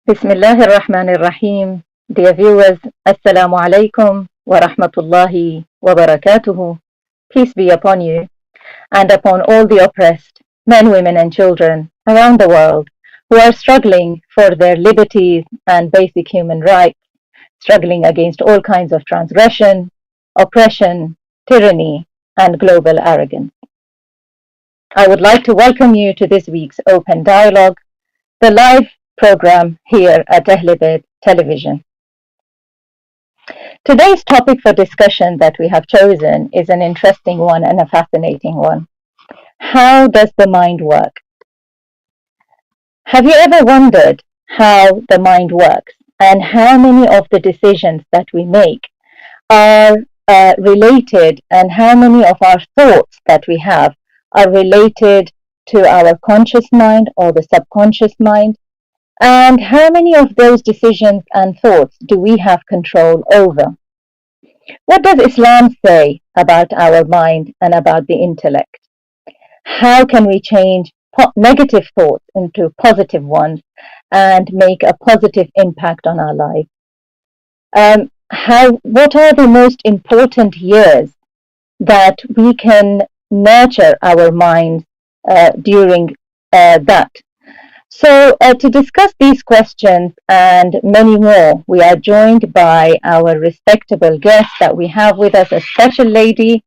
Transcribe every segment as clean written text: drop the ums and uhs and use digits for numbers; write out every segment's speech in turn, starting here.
Bismillahir Rahmanir Rahim. Dear viewers, Assalamu alaikum wa rahmatullahi wa barakatuhu. Peace be upon you and upon all the oppressed, men, women, and children around the world who are struggling for their liberties and basic human rights, struggling against all kinds of transgression, oppression, tyranny, and global arrogance. I would like to welcome you to this week's Open Dialogue, the live program here at Ahlibet Television. Today's topic for discussion that we have chosen is an interesting one and a fascinating one. How does the mind work? Have you ever wondered how the mind works and how many of the decisions that we make are related, and how many of our thoughts that we have are related to our conscious mind or the subconscious mind? And how many of those decisions and thoughts do we have control over? What does Islam say about our mind and about the intellect? How can we change negative thoughts into positive ones and make a positive impact on our life? What are the most important years that we can nurture our minds during that? So to discuss these questions and many more, we are joined by our respectable guest that we have with us, a special lady.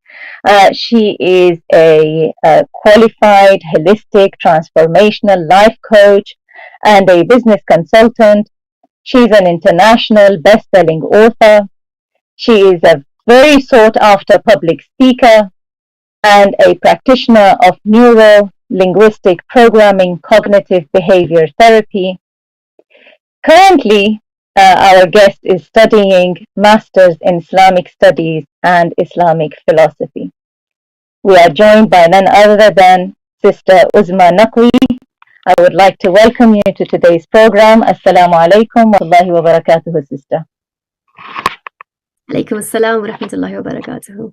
She is a qualified, holistic, transformational life coach and a business consultant. She's an international best-selling author. She is a very sought-after public speaker and a practitioner of neuro-linguistic programming, cognitive behavior therapy. Currently, our guest is studying Masters in Islamic Studies and Islamic Philosophy. We are joined by none other than Sister Uzma Naqvi. I would like to welcome you to today's program. Assalamu alaikum wa rahmatullahi wa barakatuhu, Sister. Alaikum assalam wa rahmatullahi wa barakatuhu.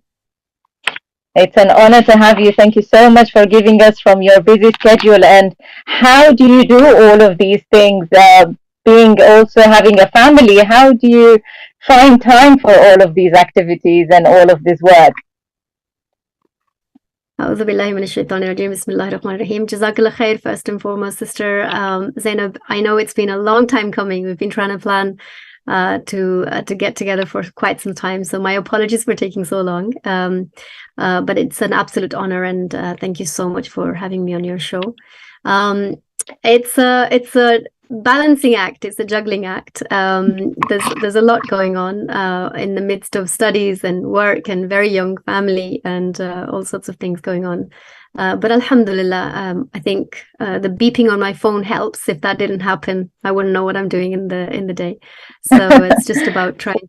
It's an honor to have you. Thank you so much for giving us from your busy schedule. And how do you do all of these things? Being also having a family, how do you find time for all of these activities and all of this work? A'udhu billahi minash shaitanir rajeem. Bismillahir rahmanir rahim. Jazakallah khair, first and foremost, Sister Zainab. I know it's been a long time coming. We've been trying to plan to get together for quite some time. So my apologies for taking so long. But it's an absolute honor, and thank you so much for having me on your show. It's a balancing act. It's a juggling act. There's a lot going on in the midst of studies and work and very young family and all sorts of things going on. But alhamdulillah, I think the beeping on my phone helps. If that didn't happen, I wouldn't know what I'm doing in the day. So it's just about trying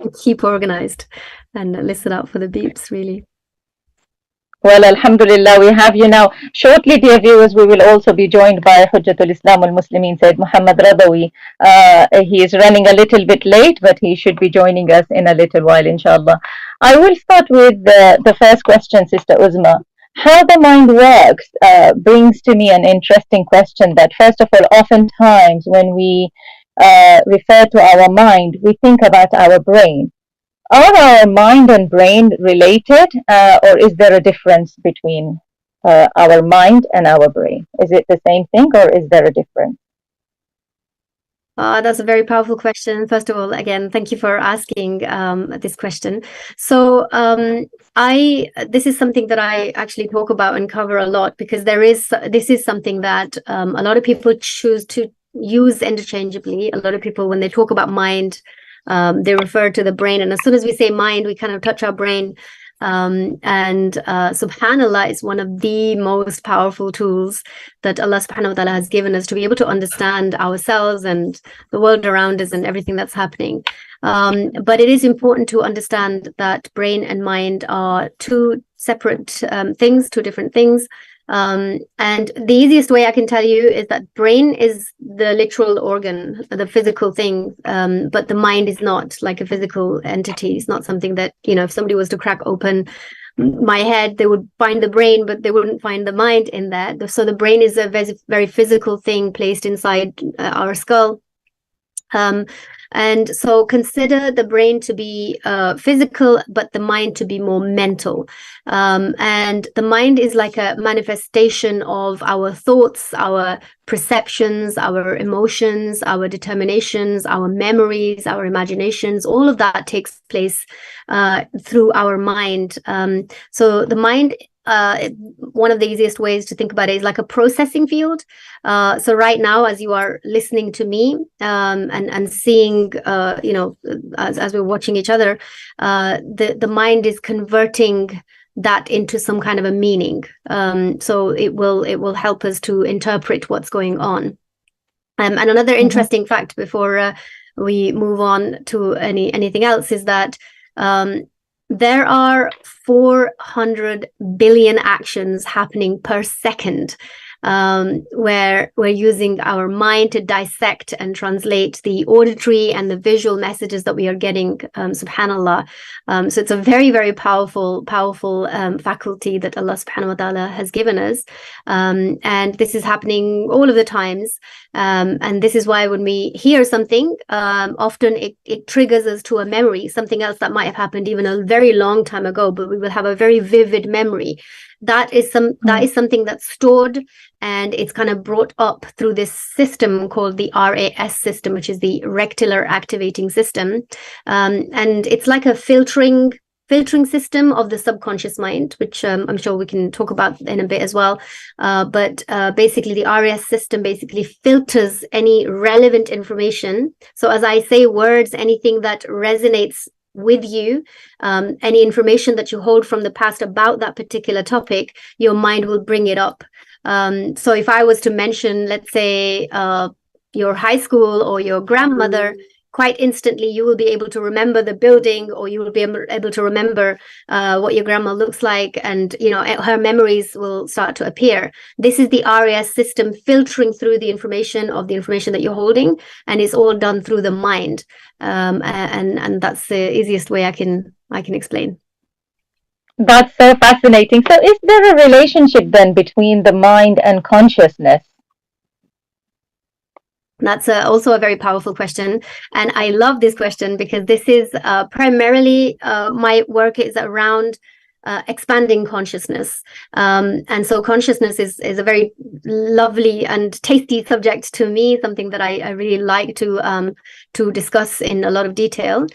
to keep organized and listen out for the beeps, really. Well, alhamdulillah, we have you now. Shortly, dear viewers, we will also be joined by Hujjatul Islam al-Muslimin, Sayyid Mohammad Razavi. He is running a little bit late, but he should be joining us in a little while, inshallah. I will start with the first question, Sister Uzma. How the mind works brings to me an interesting question that, first of all, oftentimes when we refer to our mind, we think about our brain. Are our mind and brain related, or is there a difference between our mind and our brain? Is it the same thing, or is there a difference? That's a very powerful question. First of all, again, thank you for asking this question. So this is something that I actually talk about and cover a lot, because this is something that a lot of people choose to use interchangeably. A lot of people, when they talk about mind, they refer to the brain, and as soon as we say mind, we kind of touch our brain. And subhanallah is one of the most powerful tools that Allah subhanahu wa ta'ala has given us to be able to understand ourselves and the world around us and everything that's happening. But it is important to understand that brain and mind are two separate things, two different things. And the easiest way I can tell you is that brain is the literal organ, the physical thing, but the mind is not like a physical entity. It's not something that, if somebody was to crack open my head, they would find the brain, but they wouldn't find the mind in that. So the brain is a very, very physical thing placed inside our skull. Um, and so consider the brain to be physical, but the mind to be more mental. And the mind is like a manifestation of our thoughts, our perceptions, our emotions, our determinations, our memories, our imaginations. All of that takes place through our mind. So the mind, one of the easiest ways to think about it is like a processing field. So right now, as you are listening to me and seeing, as we're watching each other, the mind is converting that into some kind of a meaning. So it will help us to interpret what's going on. And another interesting fact before we move on to anything else is that there are 400 billion actions happening per second, where we're using our mind to dissect and translate the auditory and the visual messages that we are getting, subhanallah. So it's a very, very powerful faculty that Allah subhanahu wa ta'ala has given us. And this is happening all of the times. And this is why when we hear something, often it triggers us to a memory, something else that might have happened even a very long time ago, but we will have a very vivid memory. That is something that's stored, and it's kind of brought up through this system called the RAS system, which is the reticular activating system. And it's like a filtering system of the subconscious mind, which I'm sure we can talk about in a bit as well. But basically, the RAS system basically filters any relevant information. So as I say words, anything that resonates with you, any information that you hold from the past about that particular topic, your mind will bring it up. So if I was to mention, let's say, your high school or your grandmother, quite instantly you will be able to remember the building, or you will be able to remember what your grandma looks like, and her memories will start to appear. This is the RAS system filtering through the information that you're holding, and it's all done through the mind. And that's the easiest way I can explain. That's so fascinating. So is there a relationship then between the mind and consciousness? That's also a very powerful question. And I love this question because this is primarily my work is around expanding consciousness. And so consciousness is a very lovely and tasty subject to me, something that I really like to discuss in a lot of detail.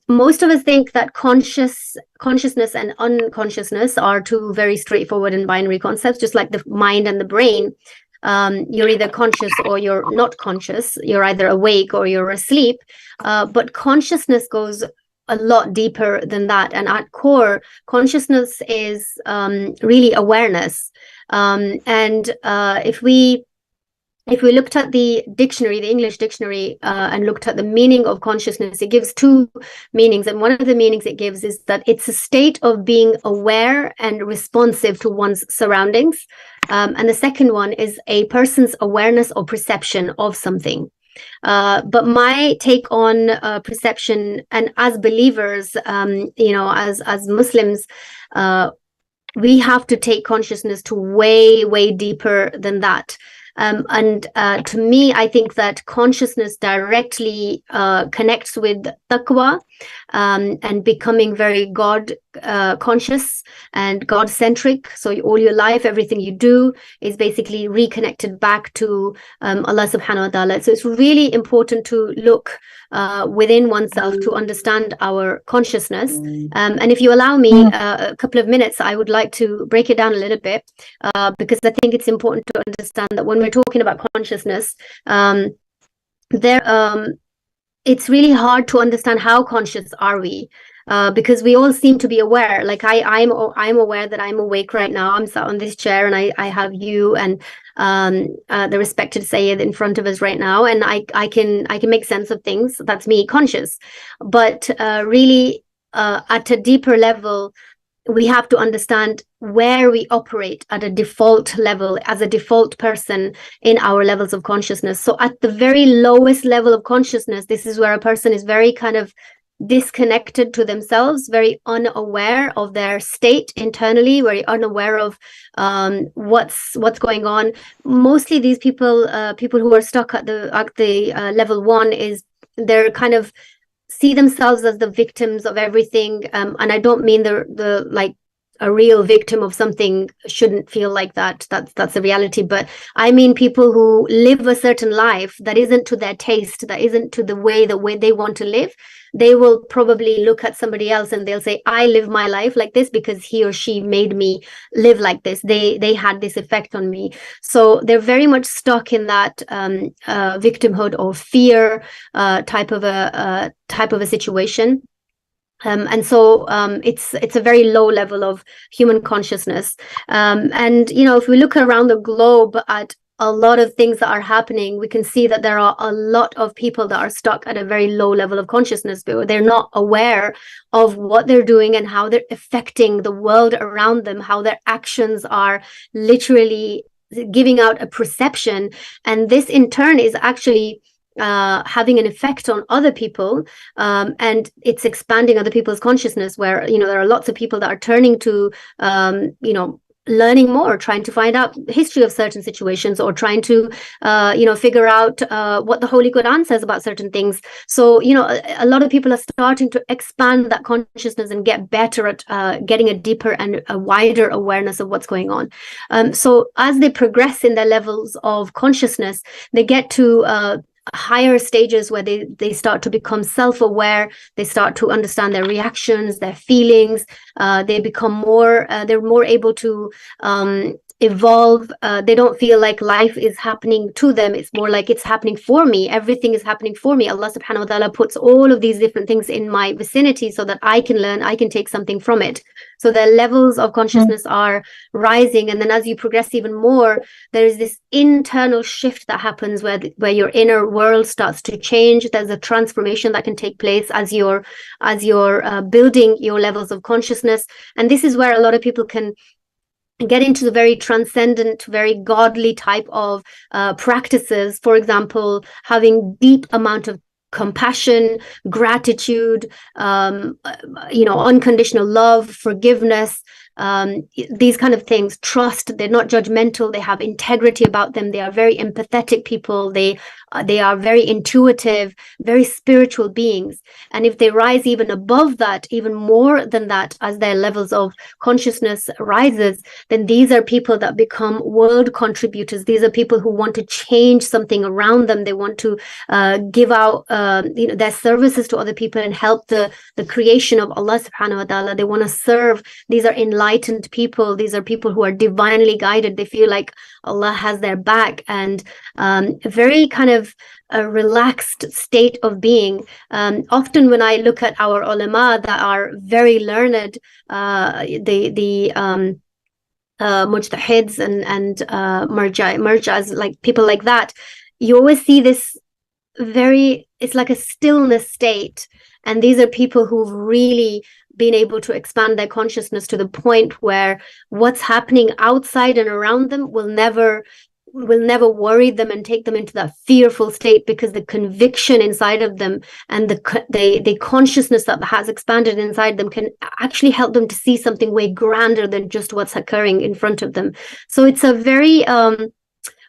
Most of us think that consciousness and unconsciousness are two very straightforward and binary concepts, just like the mind and the brain. You're either conscious or you're not conscious. You're either awake or you're asleep. But consciousness goes a lot deeper than that. And at core, consciousness is really awareness. And if we looked at the dictionary, the English dictionary, and looked at the meaning of consciousness, it gives two meanings. And one of the meanings it gives is that it's a state of being aware and responsive to one's surroundings. And the second one is a person's awareness or perception of something. But my take on perception, and as believers, as Muslims, we have to take consciousness to way, way deeper than that. And to me, I think that consciousness directly connects with taqwa, and becoming very God conscious and God centric. So all your life, everything you do is basically reconnected back to Allah subhanahu wa ta'ala. So it's really important to look within oneself to understand our consciousness. And if you allow me a couple of minutes, I would like to break it down a little bit, because I think it's important to understand that when we're talking about consciousness, it's really hard to understand how conscious are we, because we all seem to be aware. Like I'm aware that I'm awake right now. I'm sat on this chair, and I have you and the respected Sayyid in front of us right now, and I can make sense of things. That's me, conscious. But really, at a deeper level, we have to understand where we operate at a default level as a default person in our levels of consciousness. So at the very lowest level of consciousness, this is where a person is very kind of disconnected to themselves, very unaware of their state internally, very unaware of what's going on. Mostly these people who are stuck at the level 1 is they're kind of see themselves as the victims of everything, and I don't mean the like a real victim of something shouldn't feel like that. That's the reality. But I mean people who live a certain life that isn't to their taste, that isn't to the way they want to live. They will probably look at somebody else and they'll say, I live my life like this because he or she made me live like this. They had this effect on me. So they're very much stuck in that victimhood or fear type of a situation. And so it's a very low level of human consciousness. And, if we look around the globe at a lot of things that are happening, we can see that there are a lot of people that are stuck at a very low level of consciousness. They're not aware of what they're doing and how they're affecting the world around them, how their actions are literally giving out a perception. And this in turn is actually having an effect on other people, and it's expanding other people's consciousness, where there are lots of people that are turning to learning more, trying to find out history of certain situations, or trying to figure out what the Holy Quran says about certain things. So a lot of people are starting to expand that consciousness and get better at getting a deeper and a wider awareness of what's going on. So as they progress in their levels of consciousness, they get to higher stages where they start to become self-aware. They start to understand their reactions, their feelings. They become more they're more able to evolve. They don't feel like life is happening to them. It's more like it's happening for me. Everything is happening for me. Allah subhanahu wa ta'ala puts all of these different things in my vicinity so that I can learn, I can take something from it. So the levels of consciousness are rising. And then as you progress even more, there is this internal shift that happens where your inner world starts to change. There's a transformation that can take place as you're building your levels of consciousness. And this is where a lot of people can get into the very transcendent, very godly type of practices. For example, having deep amount of compassion, gratitude, unconditional love, forgiveness, these kind of things, trust. They're not judgmental. They have integrity about them. They are very empathetic people. They are very intuitive, very spiritual beings. And if they rise even above that, even more than that, as their levels of consciousness rises, then these are people that become world contributors. These are people who want to change something around them. They want to give out their services to other people and help the creation of Allah subhanahu wa ta'ala. They want to serve. These are enlightened people. These are people who are divinely guided. They feel like Allah has their back, and very kind of a relaxed state of being. Often when I look at our ulama that are very learned, the mujtahids and marjas, like people like that, you always see this it's like a stillness state. And these are people who've really been able to expand their consciousness to the point where what's happening outside and around them will never worry them and take them into that fearful state, because the conviction inside of them and the consciousness that has expanded inside them can actually help them to see something way grander than just what's occurring in front of them. So it's a very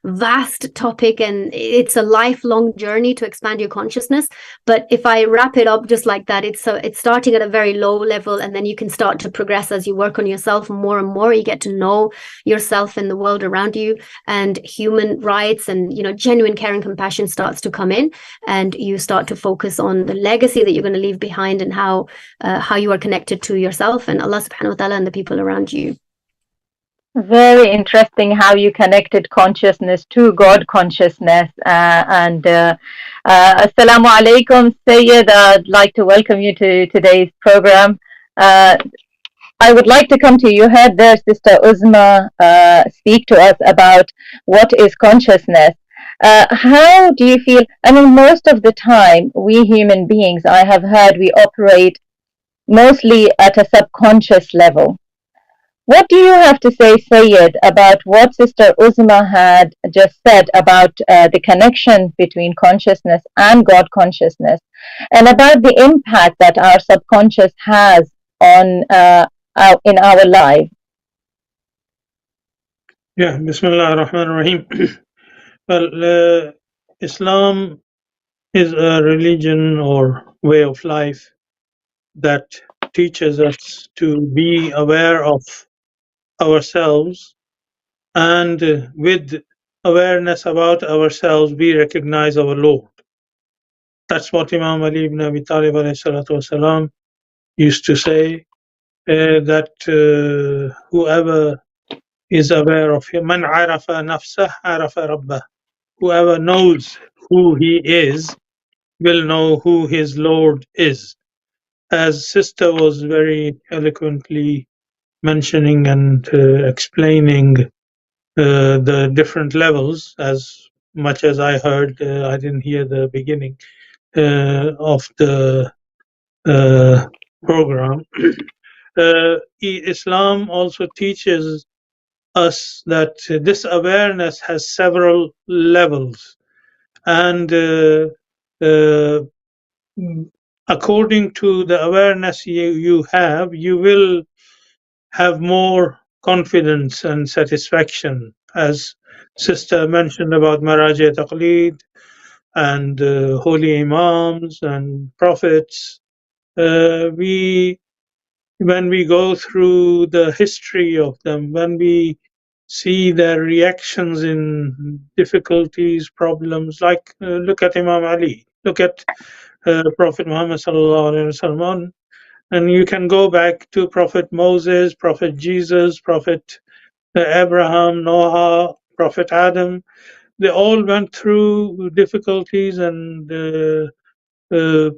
vast topic, and it's a lifelong journey to expand your consciousness. But if I wrap it up just like that, it's starting at a very low level, and then you can start to progress as you work on yourself more and more. You get to know yourself and the world around you, and human rights and genuine care and compassion starts to come in, and you start to focus on the legacy that you're going to leave behind, and how you are connected to yourself and Allah subhanahu wa ta'ala and the people around you. Very interesting how you connected consciousness to God consciousness. Assalamu alaikum, Sayyid. I'd like to welcome you to today's program. I would like to come to you. You heard there Sister Uzma speak to us about what is consciousness. How do you feel? I mean, most of the time, we human beings, I have heard, we operate mostly at a subconscious level. What do you have to say, Sayed, about what Sister Uzma had just said about the connection between consciousness and God consciousness, and about the impact that our subconscious has on in our life? Yeah, Bismillah ar-Rahman ar-Rahim. Well, Islam is a religion or way of life that teaches us to be aware of ourselves, and with awareness about ourselves, we recognize our Lord. That's what Imam Ali ibn Abi Talib alayhi salatu wasalam used to say, that whoever is aware of him, man arafa nafsah arafa rabbah. Whoever knows who he is will know who his Lord is. As Sister was very eloquently mentioning and explaining the different levels, as much as I heard, I didn't hear the beginning of the program. Islam also teaches us that this awareness has several levels, and according to the awareness you have, you will have more confidence and satisfaction. As Sister mentioned about Maraja Taqleed and holy imams and prophets, when we go through the history of them, when we see their reactions in difficulties, problems, like look at Imam Ali, look at Prophet Muhammad sallallahu alaihi wasallam, and you can go back to Prophet Moses, Prophet Jesus, Prophet Abraham, Noah, Prophet Adam. They all went through difficulties and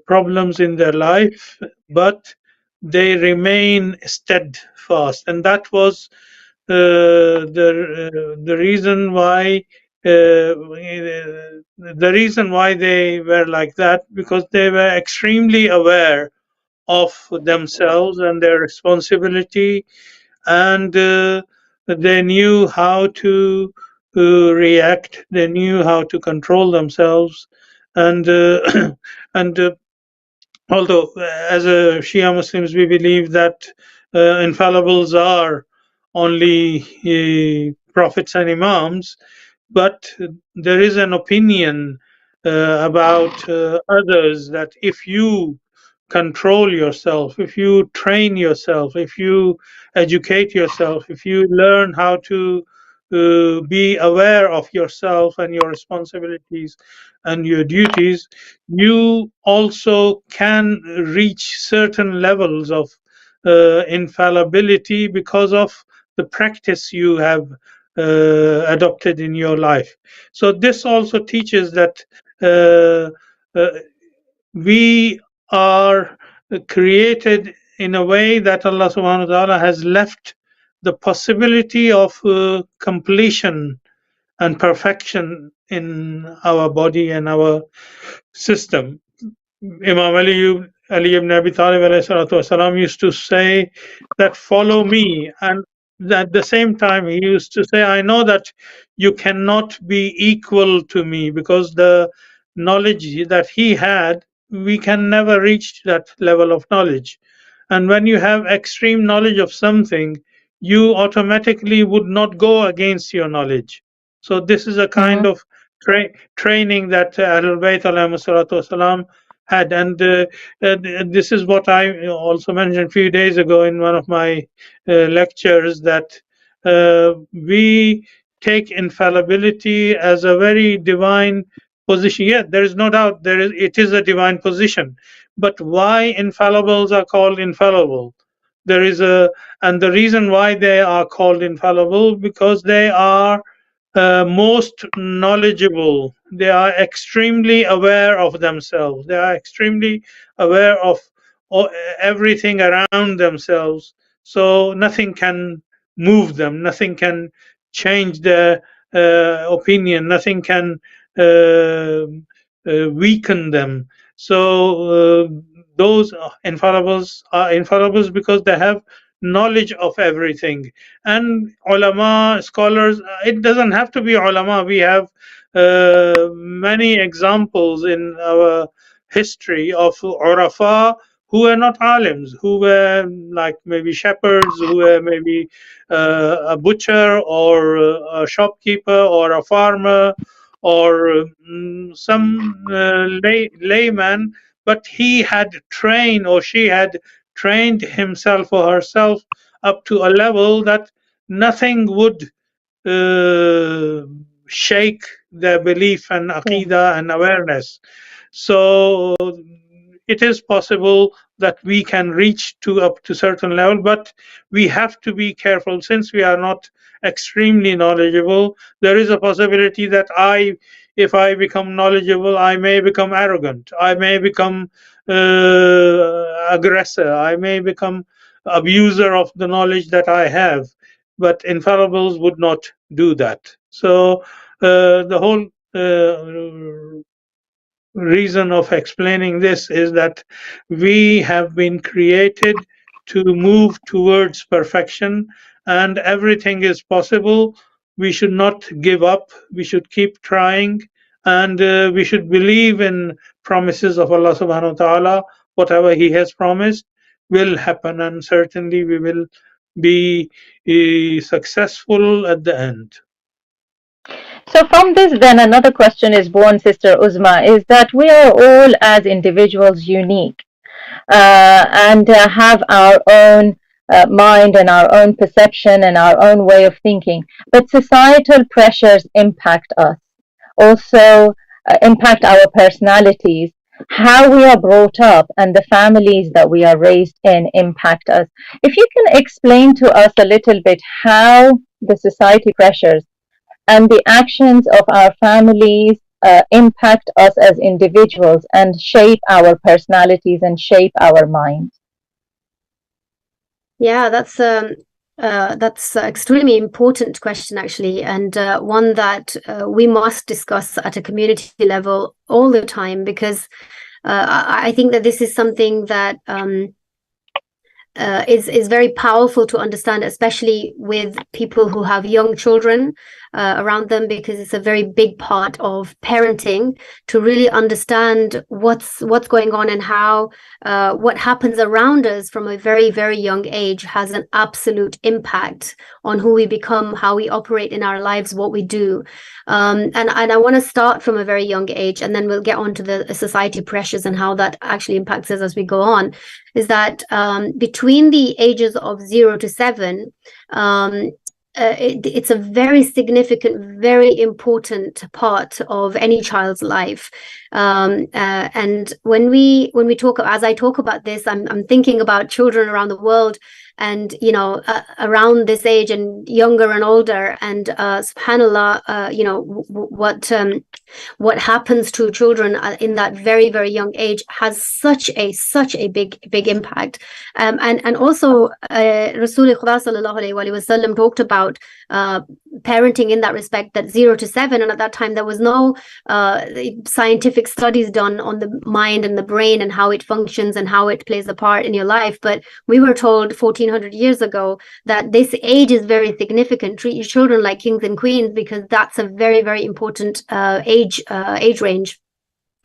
problems in their life, but they remain steadfast, and that was the reason why the reason why they were like that, because they were extremely aware of themselves and their responsibility, and they knew how to react, they knew how to control themselves, and and although as a Shia Muslims we believe that infallibles are only prophets and imams, but there is an opinion about others that if you control yourself, if you train yourself, if you educate yourself, if you learn how to be aware of yourself and your responsibilities and your duties, you also can reach certain levels of infallibility because of the practice you have adopted in your life. So this also teaches that uh, uh, we are created in a way that Allah subhanahu wa ta'ala has left the possibility of completion and perfection in our body and our system. Imam Ali ibn Abi Talib alayhi salatu wasalam used to say that follow me, and at the same time he used to say, I know that you cannot be equal to me, because the knowledge that he had, we can never reach that level of knowledge. And when you have extreme knowledge of something, you automatically would not go against your knowledge. So this is a kind of training that Ahlul Bayt alayhi salatu wasalam had, and this is what I also mentioned a few days ago in one of my lectures, that we take infallibility as a very divine position. Yeah, there is no doubt it is a divine position, but why infallibles are called infallible? There is a and the reason why they are called infallible, because they are most knowledgeable. They are extremely aware of themselves. They are extremely aware of everything around themselves. So nothing can move them. Nothing can change their opinion. Nothing can weaken them. So those infallibles are infallibles because they have knowledge of everything. And ulama, scholars, it doesn't have to be ulama. We have many examples in our history of urafa who were not alims, who were like maybe shepherds, who were maybe a butcher or a shopkeeper or a farmer or some layman, but he had trained or she had trained himself or herself up to a level that nothing would uh, shake their belief and Yeah. aqidah and awareness. So it is possible that we can reach to up to certain level, but we have to be careful since we are not extremely knowledgeable. There is a possibility that if I become knowledgeable, I may become arrogant, I may become aggressor, I may become abuser of the knowledge that I have, but infallibles would not do that. So the whole reason of explaining this is that we have been created to move towards perfection, and everything is possible. We should not give up, we should keep trying, and we should believe in promises of Allah subhanahu wa ta'ala. Whatever He has promised will happen, and certainly we will be successful at the end. So from this, then another question is born, Sister Uzma, is that we are all as individuals unique and have our own mind and our own perception and our own way of thinking. But societal pressures impact us, also impact our personalities. How we are brought up and the families that we are raised in impact us. If you can explain to us a little bit how the society pressures and the actions of our families impact us as individuals and shape our personalities and shape our minds. Yeah, that's an extremely important question, actually, and one that we must discuss at a community level all the time, because I think that this is something that is very powerful to understand, especially with people who have young children around them, because it's a very big part of parenting to really understand what's going on and how what happens around us from a very, very young age has an absolute impact on who we become, how we operate in our lives, what we do. And I want to start from a very young age, and then we'll get on to the society pressures and how that actually impacts us as we go on. Is that between the ages of 0 to 7, it's a very significant, very important part of any child's life. And when we talk, as I talk about this, I'm thinking about children around the world, and around this age and younger and older, and subhanallah, what happens to children in that very, very young age has such a big impact. And also Rasulullah sallallahu alaihi wasallam talked about parenting in that respect, that 0 to 7, and at that time there was no scientific studies done on the mind and the brain and how it functions and how it plays a part in your life. But we were told 1400 years ago that this age is very significant. Treat your children like kings and queens, because that's a very, very important age range.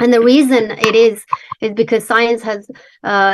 And the reason it is because science has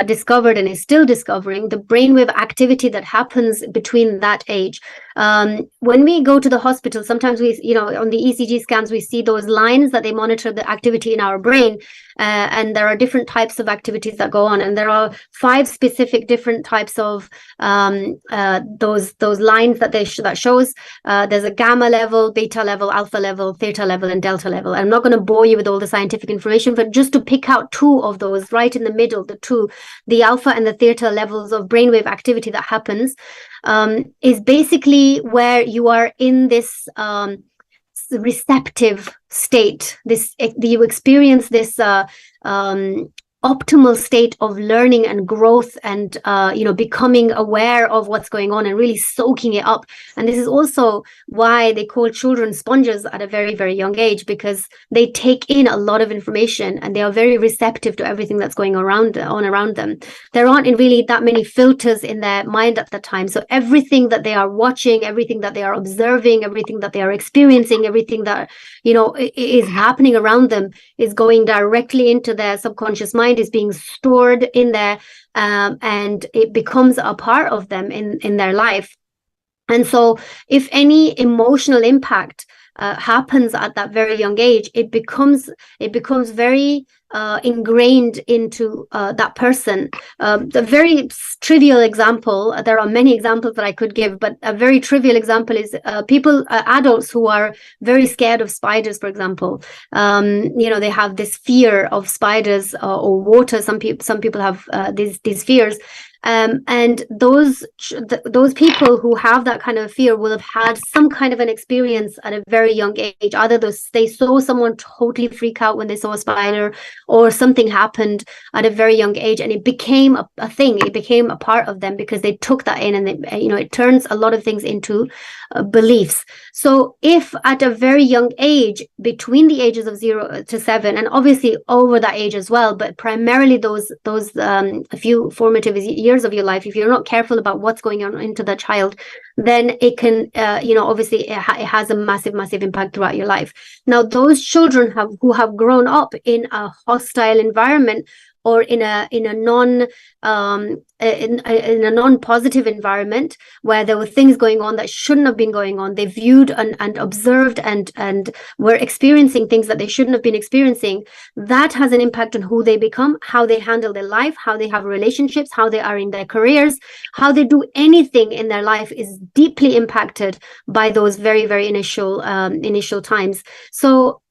discovered and is still discovering the brainwave activity that happens between that age. When we go to the hospital, sometimes we, on the ECG scans, we see those lines that they monitor the activity in our brain. And there are different types of activities that go on. And there are 5 specific different types of those lines that shows. There's a gamma level, beta level, alpha level, theta level, and delta level. I'm not going to bore you with all the scientific information, but just to pick out 2 of those right in the middle, the alpha and the theta levels of brainwave activity that happens, is basically where you are in this receptive state. You experience this optimal state of learning and growth and becoming aware of what's going on and really soaking it up. And this is also why they call children sponges at a very, very young age, because they take in a lot of information and they are very receptive to everything that's going around them. There aren't really that many filters in their mind at the time, so everything that they are watching, everything that they are observing, everything that they are experiencing, everything that is happening around them is going directly into their subconscious mind, is being stored in there, and it becomes a part of them in their life. And so if any emotional impact happens at that very young age, it becomes very ingrained into that person. The very trivial example, there are many examples that I could give, but a very trivial example is adults who are very scared of spiders, for example. They have this fear of spiders or water. Some people have these fears. And those people who have that kind of fear will have had some kind of an experience at a very young age. Either they saw someone totally freak out when they saw a spider, or something happened at a very young age and it became a thing. It became a part of them because they took that in, and it turns a lot of things into beliefs. So if at a very young age, between the ages of 0 to 7, and obviously over that age as well, but primarily those a few formative years of your life, if you're not careful about what's going on into the child, then it can obviously it has a massive impact throughout your life. Now, those children who have grown up in a hostile environment, or in a non-positive environment where there were things going on that shouldn't have been going on, they viewed and observed and were experiencing things that they shouldn't have been experiencing, that has an impact on who they become, how they handle their life, how they have relationships, how they are in their careers, how they do anything in their life is deeply impacted by those very, very initial times. So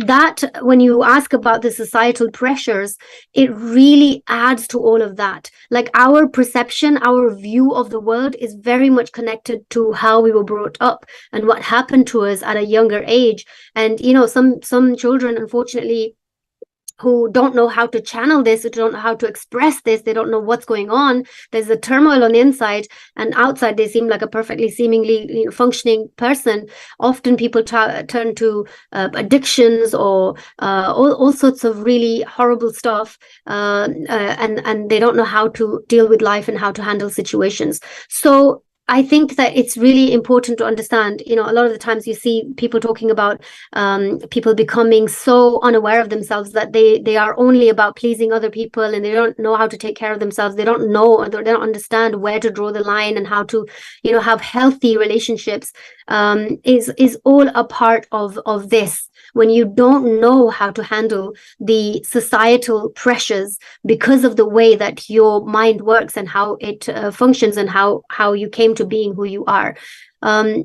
that, when you ask about the societal pressures, it really adds to all of that. Like, our perception, our view of the world is very much connected to how we were brought up and what happened to us at a younger age. And some children, unfortunately, who don't know how to channel this, who don't know how to express this, they don't know what's going on. There's a turmoil on the inside, and outside they seem like a perfectly seemingly functioning person. Often people turn to addictions or all sorts of really horrible stuff, and they don't know how to deal with life and how to handle situations. So I think that it's really important to understand, a lot of the times you see people talking about people becoming so unaware of themselves that they are only about pleasing other people, and they don't know how to take care of themselves. They don't know, or they don't understand where to draw the line and how to, have healthy relationships, is all a part of this. When you don't know how to handle the societal pressures because of the way that your mind works and how it functions, and how you came to being who you are.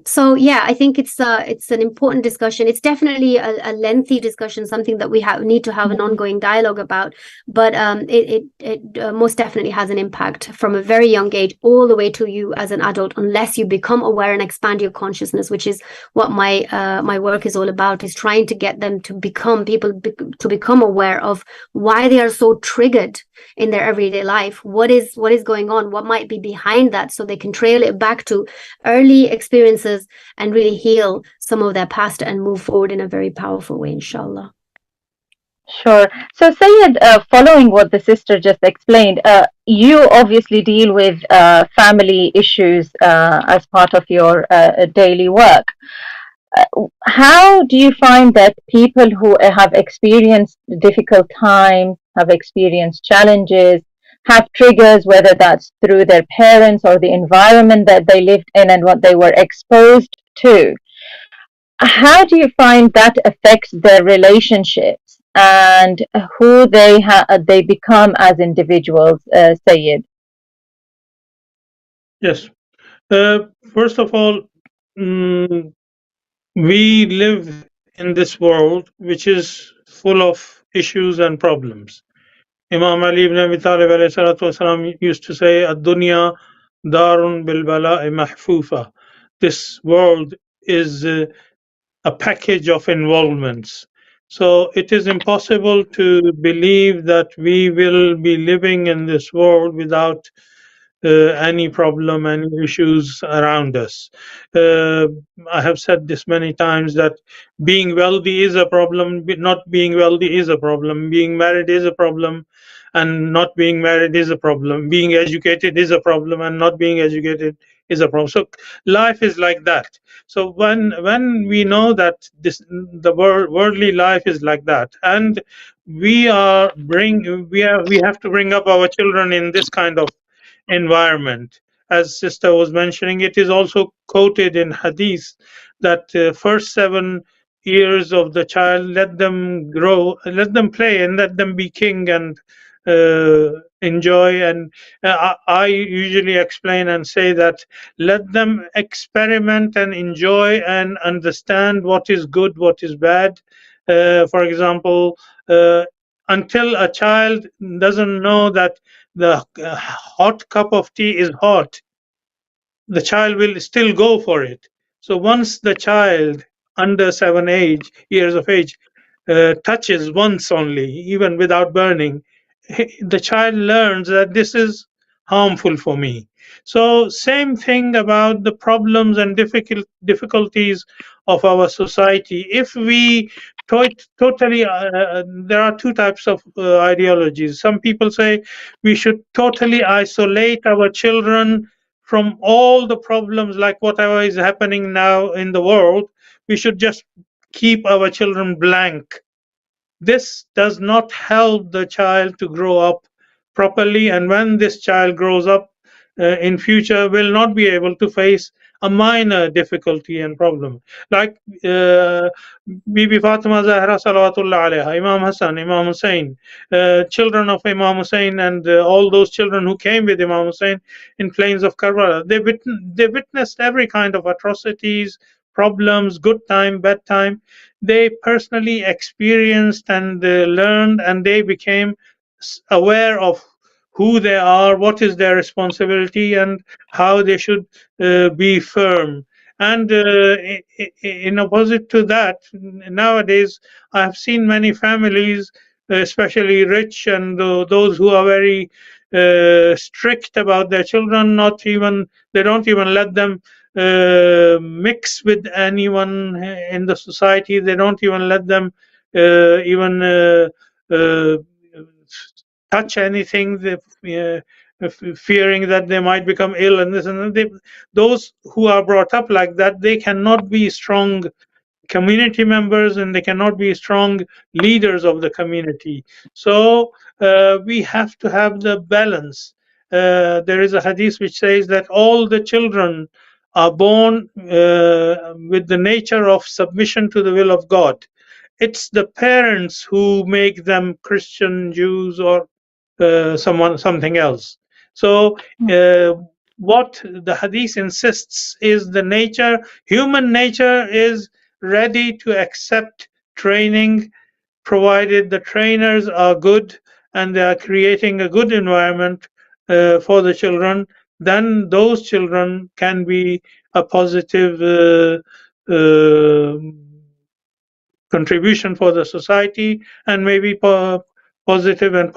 So yeah, I think it's an important discussion. It's definitely a lengthy discussion, something that we need to have an ongoing dialogue about. But it most definitely has an impact from a very young age all the way to you as an adult, unless you become aware and expand your consciousness, which is what my work is all about, is trying to get them to become aware of why they are so triggered in their everyday life. What is going on? What might be behind that, so they can trail it back to early experiences and really heal some of their past and move forward in a very powerful way, inshallah. Sure. So, Sayed, following what the sister just explained, you obviously deal with family issues as part of your daily work. How do you find that people who have experienced difficult times, have experienced challenges, have triggers, whether that's through their parents or the environment that they lived in and what they were exposed to, how do you find that affects their relationships and who they become as individuals, Sayed? Yes. First of all, we live in this world which is full of issues and problems. Imam Ali ibn Abi Talib alayhi salatu wasalam used to say, "Ad-dunya darun bil bala'i mahfufa." This world is a package of involvements. So it is impossible to believe that we will be living in this world without any problem, any issues around us. Uh, I have said this many times that being wealthy is a problem, not being wealthy is a problem, being married is a problem, and not being married is a problem, being educated is a problem, and not being educated is a problem. So life is like that. So when we know that the worldly life is like that, and we have to bring up our children in this kind of environment. As sister was mentioning, it is also quoted in hadith that first 7 years of the child, let them grow, let them play, and let them be king and enjoy. And I usually explain and say that let them experiment and enjoy and understand what is good, what is bad. For example, until a child doesn't know that the hot cup of tea is hot, the child will still go for it. So once the child under 7 years of age touches once only, even without burning, the child learns that this is harmful for me. So same thing about the problems and difficulties of our society. If we totally, there are two types of ideologies. Some people say we should totally isolate our children from all the problems, like whatever is happening now in the world. We should just keep our children blank. This does not help the child to grow up properly, and when this child grows up in future, will not be able to face a minor difficulty and problem, like Bibi Fatima Zahra salawatullah alaiha, Imam Hassan, Imam Hussein, children of Imam Hussein, and all those children who came with Imam Hussein in plains of Karbala. They witnessed every kind of atrocities, problems, good time, bad time. They personally experienced and learned, and they became aware of who they are, what is their responsibility, and how they should be firm. And in opposite to that, nowadays I have seen many families, especially rich and those who are very strict about their children. Not even They don't even let them mix with anyone in the society. They don't even let them even uh, touch anything, fearing that they might become ill and this and that. Those who are brought up like that, they cannot be strong community members, and they cannot be strong leaders of the community. So we have to have the balance. There is a hadith which says that all the children are born with the nature of submission to the will of God. It's the parents who make them Christian, Jews, or something else. So what the hadith insists is the nature, human nature is ready to accept training, provided the trainers are good and they are creating a good environment for the children. Then those children can be a positive contribution for the society, and maybe positive and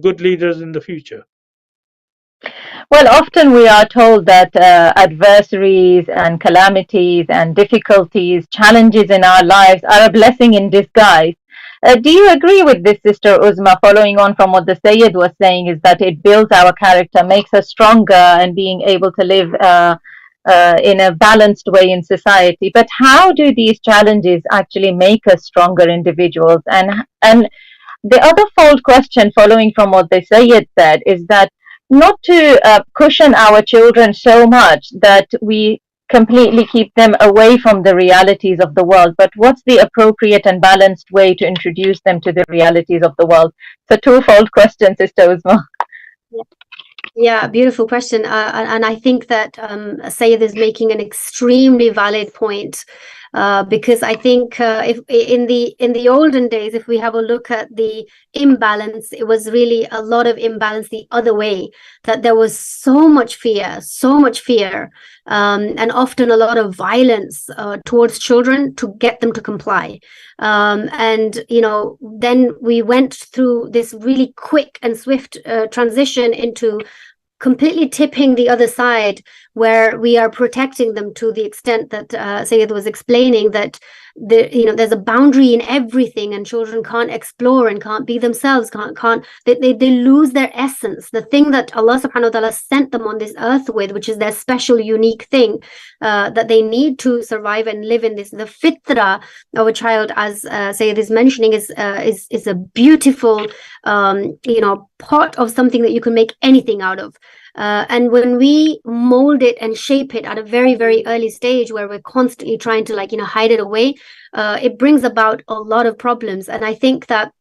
good leaders in the future. Well, often we are told that adversaries and calamities and difficulties, challenges in our lives are a blessing in disguise. Do you agree with this, Sister Uzma? Following on from what the Sayyid was saying, is that it builds our character, makes us stronger, and being able to live in a balanced way in society. But how do these challenges actually make us stronger individuals? And the other fold question, following from what the Sayyid said, is that not to cushion our children so much that we completely keep them away from the realities of the world, but what's the appropriate and balanced way to introduce them to the realities of the world? It's a twofold question, Sister Uzma. Yeah, beautiful question. And I think that Sayed is making an extremely valid point because I think if in the olden days, if we have a look at the imbalance, it was really a lot of imbalance the other way, that there was so much fear, and often a lot of violence towards children to get them to comply. And then we went through this really quick and swift transition into completely tipping the other side, where we are protecting them to the extent that Sayed was explaining, that there's a boundary in everything, and children can't explore and can't be themselves, they lose their essence, the thing that Allah subhanahu wa ta'ala sent them on this earth with, which is their special unique thing that they need to survive and live in. This, the fitra of a child, as Sayyid is mentioning, is a beautiful part of something that you can make anything out of. And when we mold it and shape it at a very, very early stage, where we're constantly trying to hide it away, it brings about a lot of problems. And I think that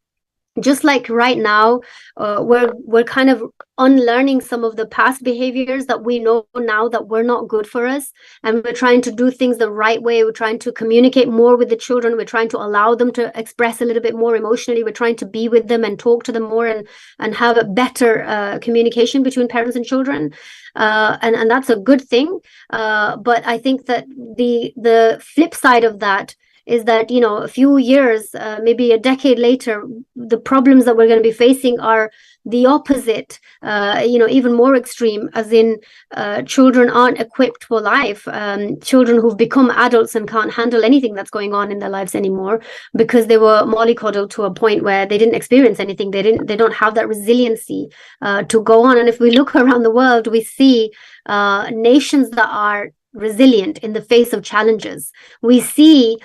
just like right now, we're kind of unlearning some of the past behaviors that we know now that were not good for us, and we're trying to do things the right way. We're trying to communicate more with the children. We're trying to allow them to express a little bit more emotionally. We're trying to be with them and talk to them more, and have a better communication between parents and children, and that's a good thing. But I think that the flip side of that is that a few years, maybe a decade later, the problems that we're going to be facing are the opposite, even more extreme, as in children aren't equipped for life. Children who've become adults and can't handle anything that's going on in their lives anymore, because they were mollycoddled to a point where they didn't experience anything. They don't have that resiliency to go on. And if we look around the world, we see nations that are resilient in the face of challenges. We see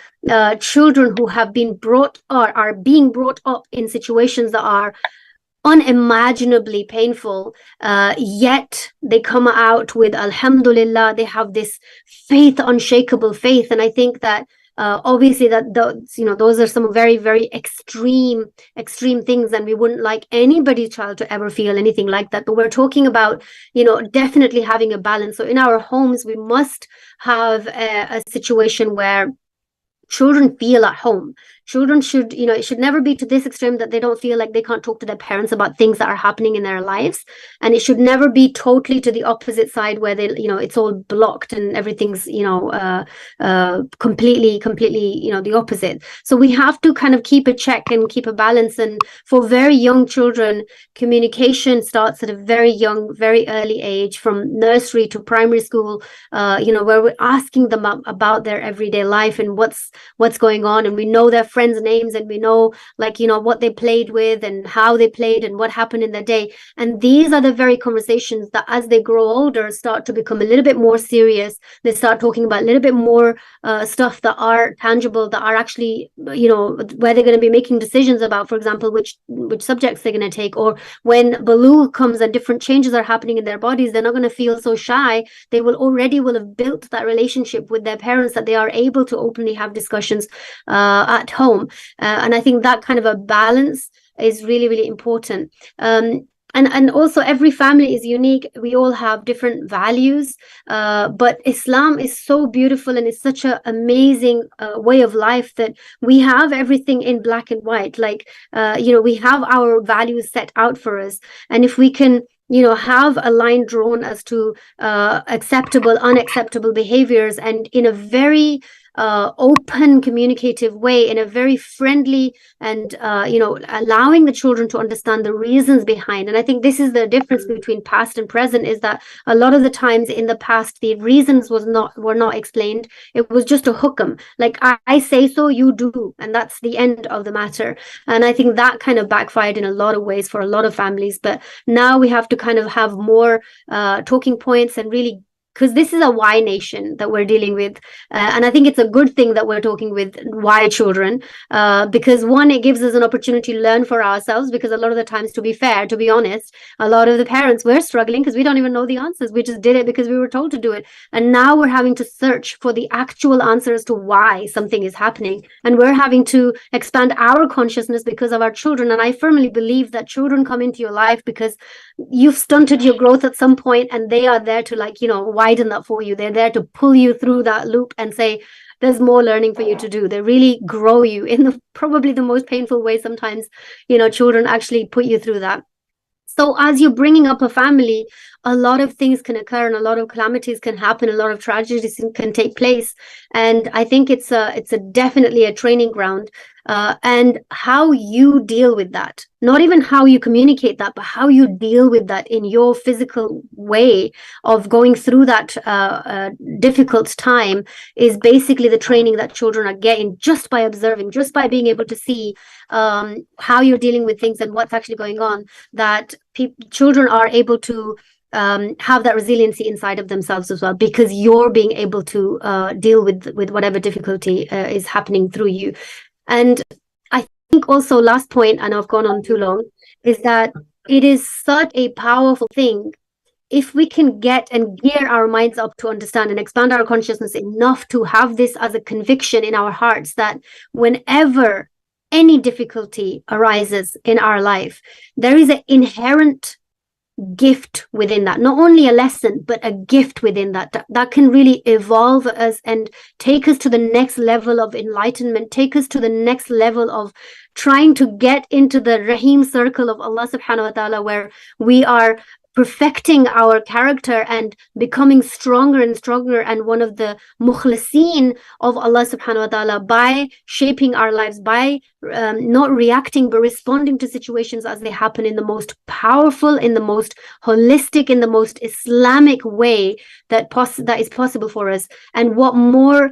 children who have been brought or are being brought up in situations that are unimaginably painful, yet they come out with alhamdulillah. They have this faith, unshakable faith. And I think that obviously that those are some very, very extreme things, and we wouldn't like anybody's child to ever feel anything like that. But we're talking about definitely having a balance. So in our homes, we must have a situation where children feel at home. Children should, it should never be to this extreme that they don't feel like they can't talk to their parents about things that are happening in their lives. And it should never be totally to the opposite side, where they, it's all blocked and everything's, completely, the opposite. So we have to kind of keep a check and keep a balance. And for very young children, communication starts at a very young, very early age, from nursery to primary school, where we're asking them about their everyday life and what's going on. And we know their friends' names, and we know what they played with and how they played and what happened in their day. And these are the very conversations that, as they grow older, start to become a little bit more serious. They start talking about a little bit more stuff that are tangible, that are actually where they're going to be making decisions about, for example, which subjects they're going to take. Or when Baloo comes and different changes are happening in their bodies, they're not going to feel so shy. They will have built that relationship with their parents, that they are able to openly have discussions at home. And I think that kind of a balance is really, really important. And also, every family is unique. We all have different values, but Islam is so beautiful, and it's such an amazing way of life, that we have everything in black and white. We have our values set out for us, and if we can have a line drawn as to acceptable, unacceptable behaviors, and in a very open, communicative way, in a very friendly and allowing the children to understand the reasons behind. And I think this is the difference between past and present, is that a lot of the times in the past, the reasons were not explained. It was just a hukam, like I say so, you do, and that's the end of the matter. And I think that kind of backfired in a lot of ways for a lot of families. But now we have to kind of have more talking points, and really, because this is a why nation that we're dealing with. And I think it's a good thing that we're talking with why children, because one, it gives us an opportunity to learn for ourselves, because a lot of the times, to be fair, to be honest, a lot of the parents were struggling because we don't even know the answers. We just did it because we were told to do it. And now we're having to search for the actual answers to why something is happening. And we're having to expand our consciousness because of our children. And I firmly believe that children come into your life because you've stunted your growth at some point, and they are there to widen that for you. They're there to pull you through that loop and say, there's more learning for you to do. They really grow you in probably the most painful way. Sometimes, children actually put you through that. So as you're bringing up a family, a lot of things can occur and a lot of calamities can happen, a lot of tragedies can take place. And I think it's a definitely a training ground. And how you deal with that, not even how you communicate that, but how you deal with that in your physical way of going through that difficult time, is basically the training that children are getting just by observing, just by being able to see how you're dealing with things and what's actually going on, that children are able to have that resiliency inside of themselves as well, because you're being able to deal with whatever difficulty is happening through you. And I think also, last point, I know I've gone on too long, is that it is such a powerful thing if we can get and gear our minds up to understand and expand our consciousness enough to have this as a conviction in our hearts, that whenever any difficulty arises in our life, there is an inherent gift within that, not only a lesson, but a gift within that can really evolve us and take us to the next level of enlightenment, take us to the next level of trying to get into the Rahim circle of Allah subhanahu wa ta'ala, where we are perfecting our character and becoming stronger and stronger, and one of the mukhlisin of Allah subhanahu wa ta'ala, by shaping our lives, by not reacting but responding to situations as they happen in the most powerful, in the most holistic, in the most Islamic way that is possible for us. And what more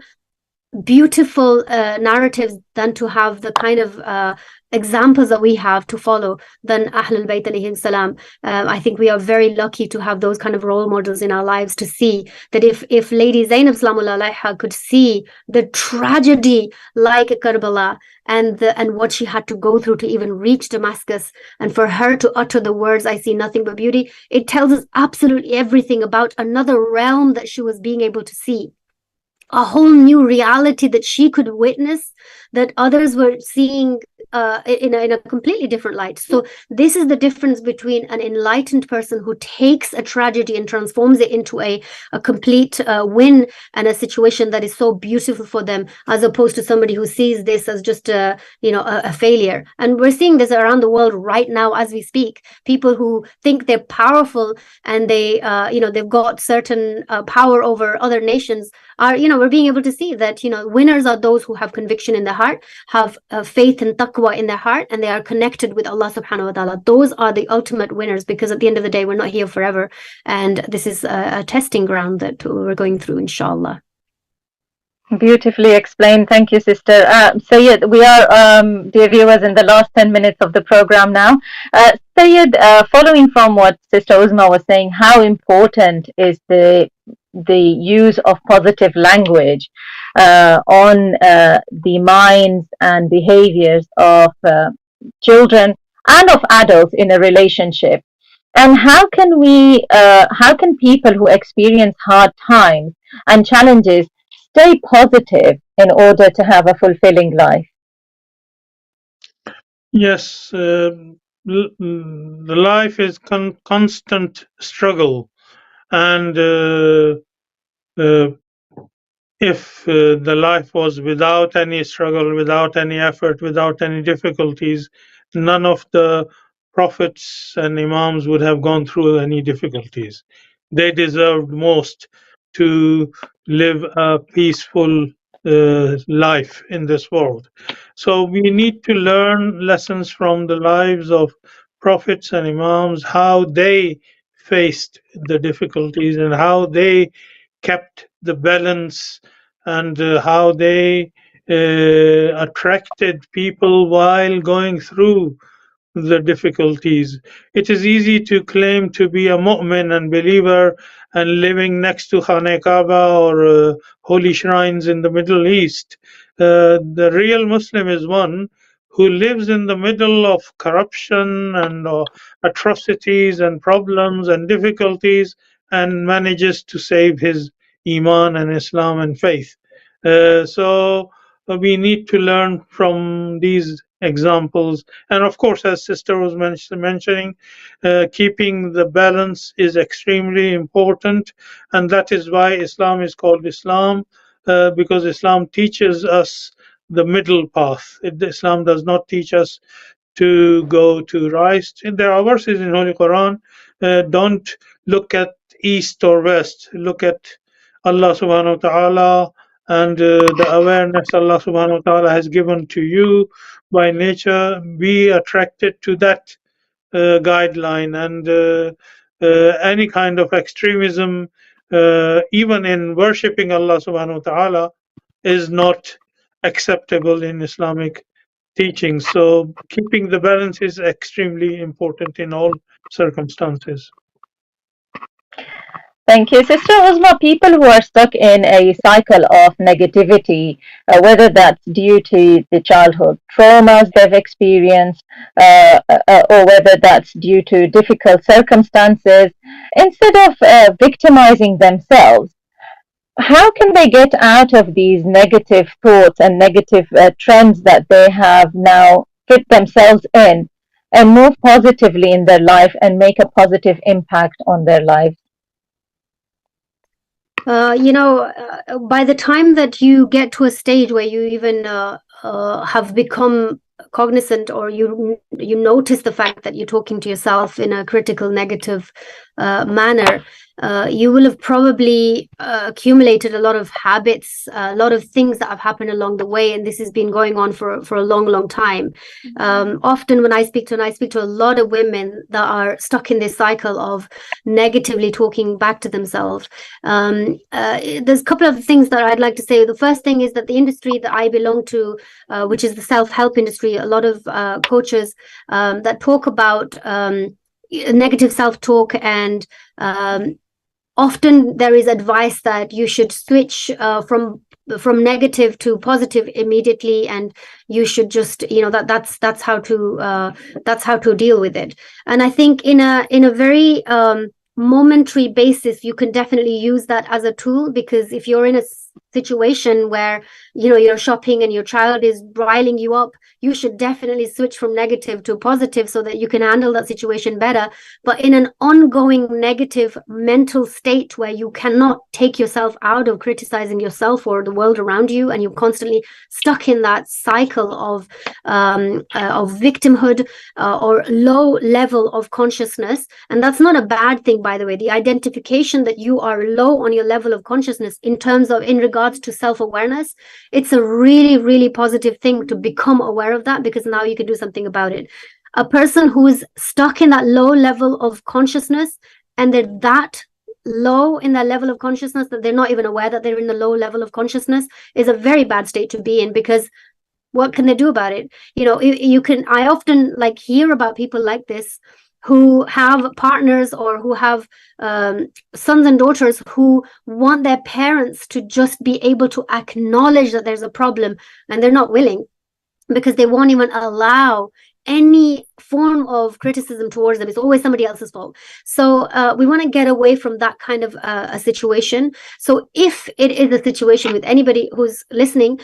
beautiful narratives than to have the kind of examples that we have to follow than Ahlul Bayt alayhim salam. I think we are very lucky to have those kind of role models in our lives, to see that if Lady Zainab Salamullah alayha could see the tragedy like Karbala and what she had to go through to even reach Damascus, and for her to utter the words, I see nothing but beauty, it tells us absolutely everything about another realm that she was being able to see, a whole new reality that she could witness that others were seeing in a completely different light. So this is the difference between an enlightened person who takes a tragedy and transforms it into a complete win and a situation that is so beautiful for them, as opposed to somebody who sees this as just a failure. And we're seeing this around the world right now as we speak. People who think they're powerful and they they've got certain power over other nations are, we're being able to see that, winners are those who have conviction in their heart, have faith and taqwa in their heart, and they are connected with Allah subhanahu wa ta'ala. Those are the ultimate winners, because at the end of the day, we're not here forever. And this is a testing ground that we're going through, inshallah. Beautifully explained. Thank you, sister. Sayyid, we are, dear viewers, in the last 10 minutes of the program now. Sayyid, following from what Sister Uzma was saying, how important is the use of positive language on the minds and behaviors of children and of adults in a relationship? And how can people who experience hard times and challenges stay positive in order to have a fulfilling life? Yes, the life is constant struggle, and if the life was without any struggle, without any effort, without any difficulties, none of the prophets and imams would have gone through any difficulties. They deserved most to live a peaceful life in this world. So we need to learn lessons from the lives of prophets and imams, how they faced the difficulties and how they kept the balance, and how they attracted people while going through the difficulties. It is easy to claim to be a mu'min and believer and living next to Khane Kaaba or holy shrines in the Middle East. The real Muslim is one who lives in the middle of corruption and atrocities and problems and difficulties, and manages to save his Iman and Islam and faith. So we need to learn from these examples. And of course, as sister was mentioning, keeping the balance is extremely important, and that is why Islam is called Islam, because Islam teaches us the middle path. Islam does not teach us to go to right. And there are verses in Holy Quran, don't look at east or west, look at Allah subhanahu wa ta'ala, and the awareness Allah subhanahu wa ta'ala has given to you by nature. Be attracted to that guideline, and any kind of extremism, even in worshipping Allah subhanahu wa ta'ala, is not acceptable in Islamic teaching. So keeping the balance is extremely important in all circumstances. Thank you. Sister Uzma, people who are stuck in a cycle of negativity, whether that's due to the childhood traumas they've experienced, or whether that's due to difficult circumstances, instead of victimizing themselves, how can they get out of these negative thoughts and negative trends that they have now fit themselves in and move positively in their life and make a positive impact on their lives? By the time that you get to a stage where you even have become cognizant, or you notice the fact that you're talking to yourself in a critical, negative manner, you will have probably accumulated a lot of habits, a lot of things that have happened along the way, and this has been going on for a long time. Often when I speak to a lot of women that are stuck in this cycle of negatively talking back to themselves. There's a couple of things that I'd like to say. The first thing is that the industry that I belong to, which is the self-help industry, a lot of coaches that talk about negative self-talk, and often there is advice that you should switch from negative to positive immediately, and you should just that's how to deal with it. And I think in a very momentary basis, you can definitely use that as a tool, because if you're in a situation where you're shopping and your child is riling you up, you should definitely switch from negative to positive so that you can handle that situation better. But in an ongoing negative mental state where you cannot take yourself out of criticizing yourself or the world around you, and you're constantly stuck in that cycle of victimhood or low level of consciousness. And that's not a bad thing, by the way. The identification that you are low on your level of consciousness in regards to self-awareness, it's a really, really positive thing to become aware of that, because now you can do something about it. A person who is stuck in that low level of consciousness, and they're that low in that level of consciousness that they're not even aware that they're in the low level of consciousness, is a very bad state to be in, because what can they do about it? I often hear about people like this who have partners or who have sons and daughters who want their parents to just be able to acknowledge that there's a problem, and they're not willing, because they won't even allow any form of criticism towards them. It's always somebody else's fault. So we want to get away from that kind of a situation. So if it is a situation with anybody who's listening,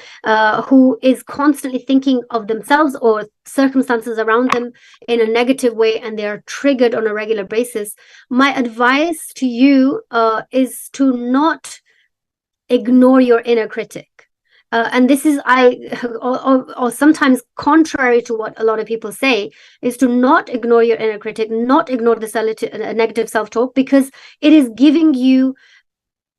who is constantly thinking of themselves or circumstances around them in a negative way, and they're triggered on a regular basis, my advice to you is to not ignore your inner critic. And this is, or sometimes contrary to what a lot of people say, is to not ignore your inner critic, not ignore the negative self-talk, because it is giving you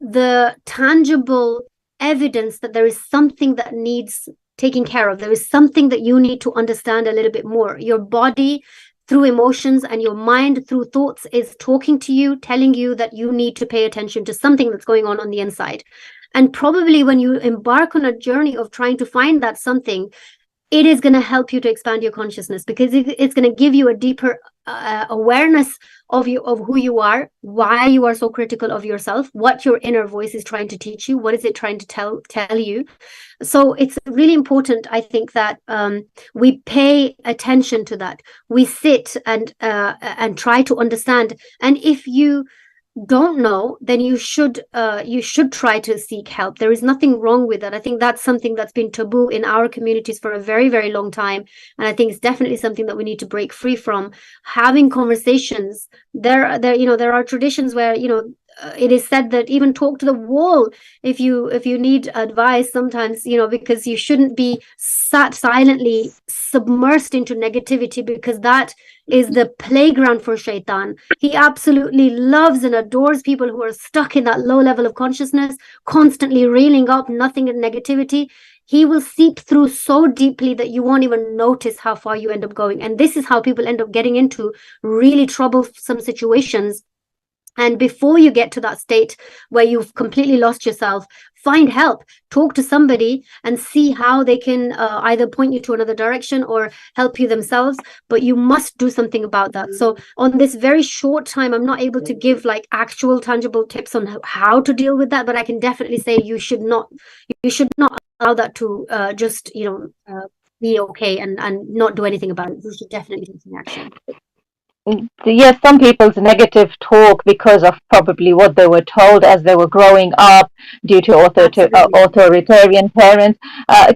the tangible evidence that there is something that needs taking care of. There is something that you need to understand a little bit more. Your body, through emotions, and your mind through thoughts, is talking to you, telling you that you need to pay attention to something that's going on the inside. And probably when you embark on a journey of trying to find that something, it is going to help you to expand your consciousness, because it's going to give you a deeper awareness of who you are, why you are so critical of yourself, what your inner voice is trying to teach you, what is it trying to tell you. So it's really important, I think, that we pay attention to that. We sit and try to understand. And if you don't know, then you should try to seek help. There is nothing wrong with that. I think that's something that's been taboo in our communities for a very, very long time, and I think it's definitely something that we need to break free from. Having conversations. There are traditions where it is said that even talk to the wall if you need advice sometimes, because you shouldn't be sat silently submersed into negativity, because that is the playground for shaitan. He absolutely loves and adores people who are stuck in that low level of consciousness, constantly reeling up nothing but negativity. He will seep through so deeply that you won't even notice how far you end up going. And this is how people end up getting into really troublesome situations. And before you get to that state where you've completely lost yourself, find help, talk to somebody and see how they can either point you to another direction or help you themselves. But you must do something about that. So on this very short time, I'm not able to give like actual tangible tips on how to deal with that, but I can definitely say you should not allow that to just be okay and not do anything about it. You should definitely take some action. Yes, some people's negative talk, because of probably what they were told as they were growing up due to authoritarian parents,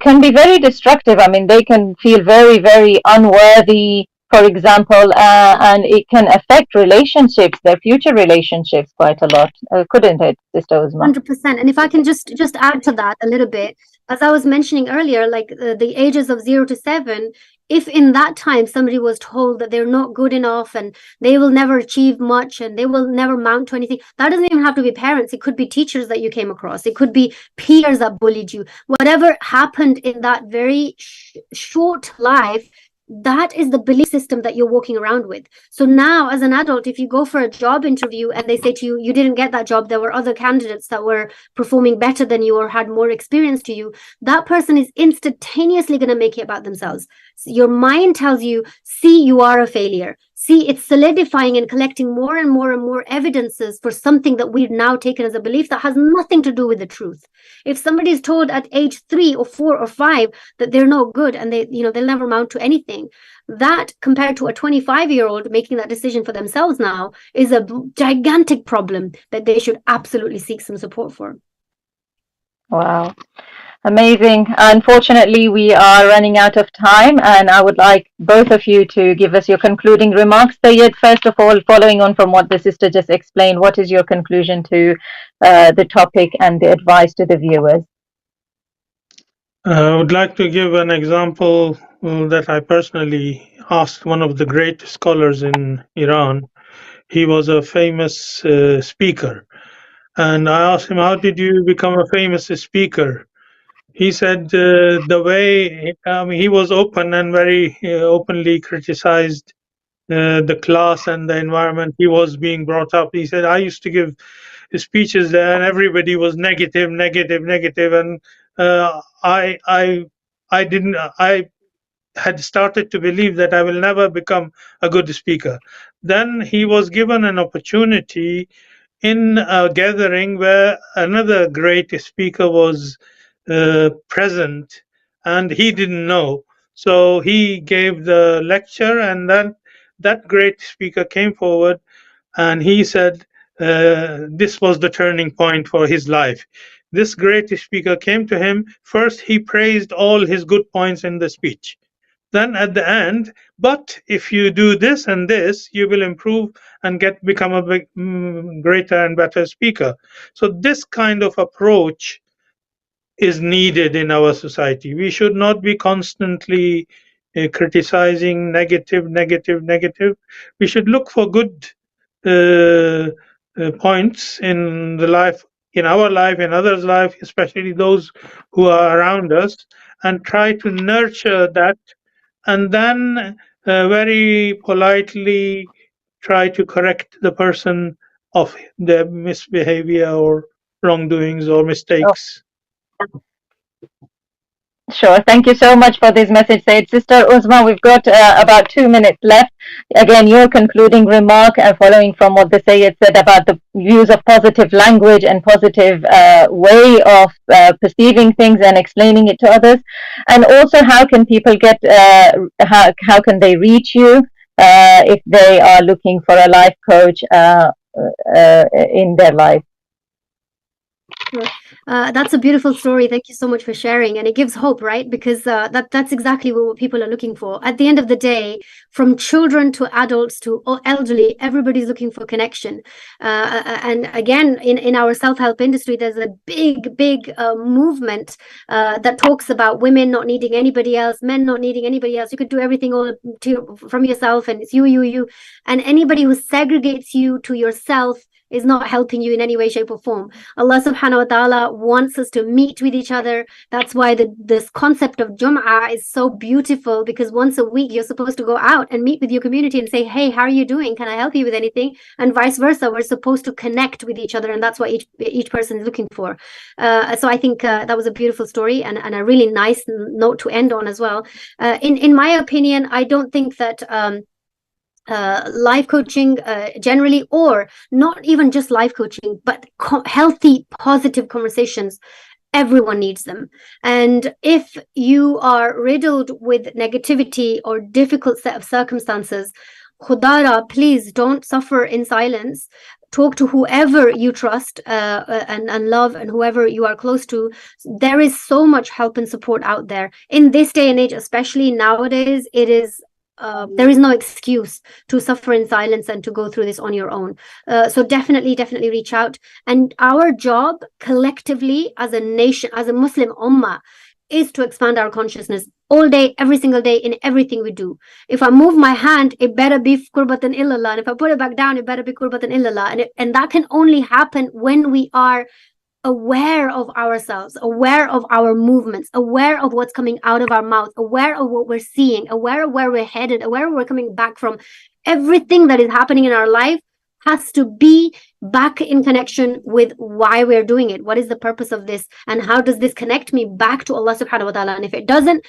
can be very destructive. I mean, they can feel very, very unworthy, for example, and it can affect relationships, their future relationships, quite a lot, couldn't it, Sister Uzma? 100%. And if I can just add to that a little bit, as I was mentioning earlier, like the ages of 0 to 7, if in that time somebody was told that they're not good enough and they will never achieve much and they will never mount to anything, that doesn't even have to be parents. It could be teachers that you came across. It could be peers that bullied you. Whatever happened in that very short life, that is the belief system that you're walking around with. So now as an adult, if you go for a job interview and they say to you, you didn't get that job, there were other candidates that were performing better than you or had more experience to you, that person is instantaneously going to make it about themselves. So your mind tells you, see, you are a failure. See, it's solidifying and collecting more and more and more evidences for something that we've now taken as a belief that has nothing to do with the truth. If somebody is told at age 3 or 4 or 5 that they're no good and they'll never amount to anything, that compared to a 25-year-old making that decision for themselves now is a gigantic problem that they should absolutely seek some support for. Wow. Amazing. Unfortunately, we are running out of time, and I would like both of you to give us your concluding remarks. Sayed, first of all, following on from what the sister just explained, what is your conclusion to the topic and the advice to the viewers? I would like to give an example that I personally asked one of the great scholars in Iran. He was a famous speaker. And I asked him, how did you become a famous speaker? He said the way he was open and very openly criticized the class and the environment he was being brought up. He said, I used to give speeches there and everybody was negative, and I had started to believe that I will never become a good speaker. Then he was given an opportunity in a gathering where another great speaker was present, and he didn't know. So he gave the lecture, and then that great speaker came forward and he said this was the turning point for his life. This great speaker came to him. First, he praised all his good points in the speech. Then at the end, but if you do this and this, you will improve and become a greater and better speaker. So this kind of approach is needed in our society. We should not be constantly criticizing negative. We should look for good points in the life, in our life, in others' life, especially those who are around us, and try to nurture that, and then very politely try to correct the person of their misbehavior or wrongdoings or mistakes. Sure. Thank you so much for this message, Said. Sister Uzma, we've got about 2 minutes left. Again, your concluding remark, following from what the Sayyid said about the use of positive language and positive way of perceiving things and explaining it to others. And also, how can people get, how can they reach you if they are looking for a life coach in their life. That's a beautiful story. Thank you so much for sharing, and it gives hope, right? Because that's exactly what people are looking for. At the end of the day, from children to adults to elderly, everybody's looking for connection. And again, in our self-help industry, there's a big movement that talks about women not needing anybody else, men not needing anybody else. You could do everything all from yourself, and it's you. And anybody who segregates you to yourself is not helping you in any way, shape, or form. Allah subhanahu wa ta'ala wants us to meet with each other. That's why this concept of Jum'ah is so beautiful, because once a week you're supposed to go out and meet with your community and say, hey, how are you doing? Can I help you with anything? And vice versa. We're supposed to connect with each other, and that's what each person is looking for. So I think that was a beautiful story, and a really nice note to end on as well. In my opinion, I don't think that life coaching generally, or not even just life coaching, but healthy, positive conversations, everyone needs them. And if you are riddled with negativity or difficult set of circumstances, khudara, please don't suffer in silence. Talk to whoever you trust and love, and whoever you are close to. There is so much help and support out there in this day and age, especially nowadays. It is there is no excuse to suffer in silence and to go through this on your own. So definitely reach out. And our job collectively as a nation, as a Muslim ummah, is to expand our consciousness all day, every single day, in everything we do. If I move my hand, it better be qurbatan illallah. And if I put it back down, it better be qurbatan illallah. And that can only happen when we are aware of ourselves, aware of our movements, aware of what's coming out of our mouth, aware of what we're seeing, aware of where we're headed, aware of where we're coming back from. Everything that is happening in our life has to be back in connection with why we're doing it. What is the purpose of this? And how does this connect me back to Allah subhanahu wa ta'ala? And if it doesn't,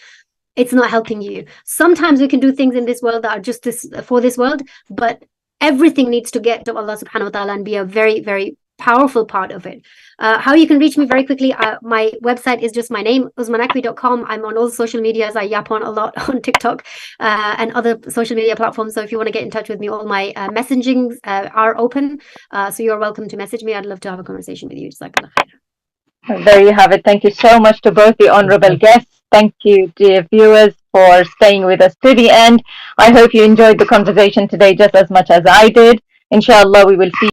it's not helping you. Sometimes we can do things in this world that are just for this world, but everything needs to get to Allah subhanahu wa ta'ala and be a very powerful part of it. How you can reach me very quickly, my website is just my name, uzmanaqvi.com. I'm on all social medias. I yap on a lot on TikTok and other social media platforms. So if you want to get in touch with me, all my messagings are open. So you're welcome to message me. I'd love to have a conversation with you. Jazakallah khair. There you have it. Thank you so much to both the honorable guests. Thank you, dear viewers, for staying with us to the end. I hope you enjoyed the conversation today just as much as I did. Inshallah, we will see